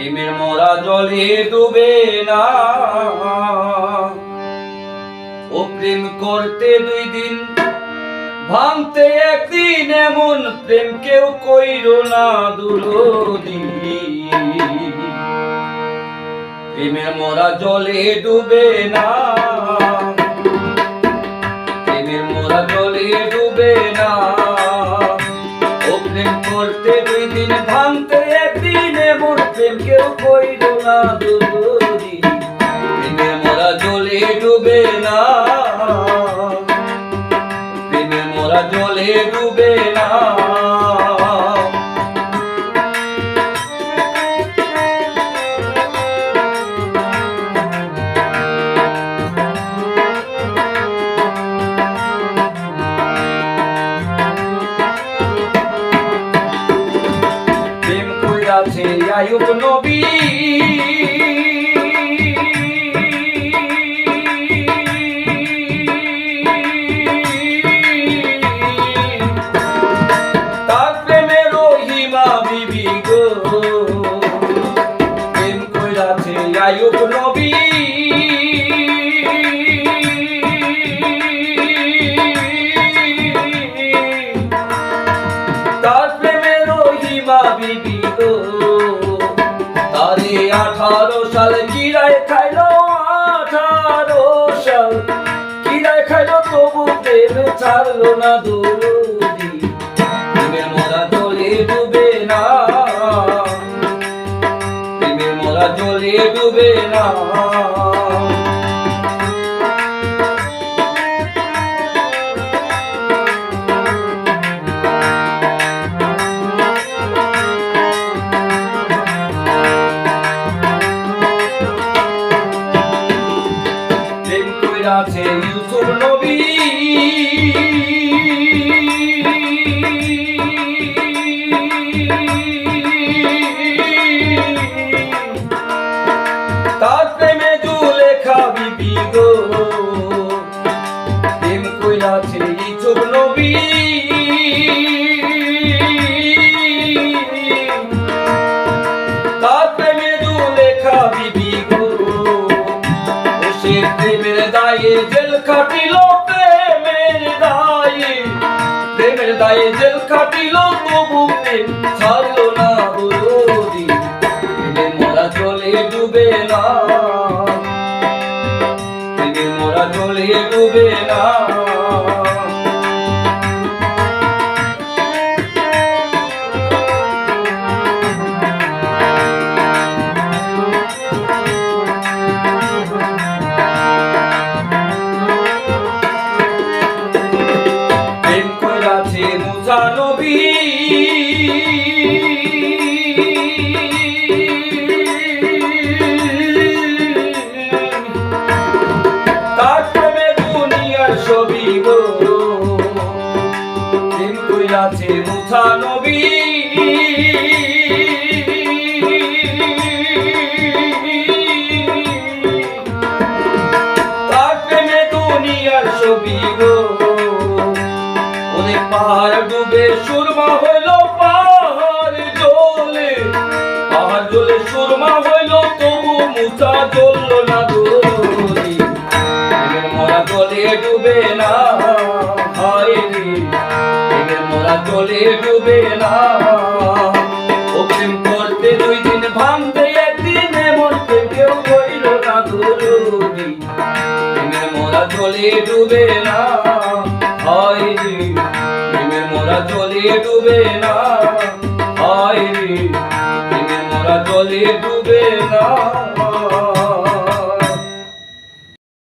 প্রেমের মোরা জলে ডুবে না। ও প্রেম করতে 2 দিন, ভাঙতে 1 দিন, এমন প্রেম কেউ কইরো না দুরদি। প্রেমের মোরা জলে ডুবে না, প্রেমের মোরা জলে ডুবে না। ও প্রেম করতে 2 দিন, ভাঙতে 1 দিন, এমন প্রেম কেউ কইরো না দুরদি। প্রেমের মোরা জলে ডুবে না, প্রেমের মোরা জলে ডুবে না। প্রেম কইরাছে আইয়ুব নবী, তার প্রেমে রহিমা বিবি গো। প্রেম কইরাছে আইয়ুব নবী, তার প্রেমে রহিমা বিবি গো। তারে 18 সাল কিরায় খাইলো, 18 সাল কিরায় খাইলো, তবু প্রেম ছাড়লো না দুরদি। প্রেমের মোরা জলে ডুবে না, প্রেমের মোরা জলে ডুবে না। প্রেম কইরাছে ইউসুফ নবী, তার প্রেমে জুলেখা বিবি গো। প্রেম কইরাছে ইউসুফ নবী, তার প্রেমে জুলেখা বিবি গো। সে প্রেমের দায়ে জেল খাটিল, প্রেমের দায়ে, প্রেমের দায়ে জেল খাটিল, তবু প্রেম ছাড়লো না দুরদি। প্রেমের মোরা জলে ডুবে না, প্রেমের মোরা জলে ডুবে না। প্রেম কইরাছে মুসা নবী, তার প্রেমে দুনিয়ার ছবি গো। প্রেম কইরাছে মুসা নবী, তার প্রেমে দুনিয়ার ছবি গো। পাহাড় ডুবে সুরমা হইল, পাহাড় জ্বলে, পাহাড় জ্বলে সুরমা হইল, তবু মুসা জ্বললো না দুরদি। প্রেমের মোরা জলে ডুবে না, হায় রে, প্রেমের মোরা জলে ডুবে না। ও প্রেম করতে 2 দিন, ভাঙতে 1 দিন, এমন প্রেম কেউ কইল না দুরদি। প্রেমের মোরা জলে ডুবে না, হায় রে, প্রেমের মোরা জলে ডুবে না, হায় রে, প্রেমের মোরা জলে ডুবে না।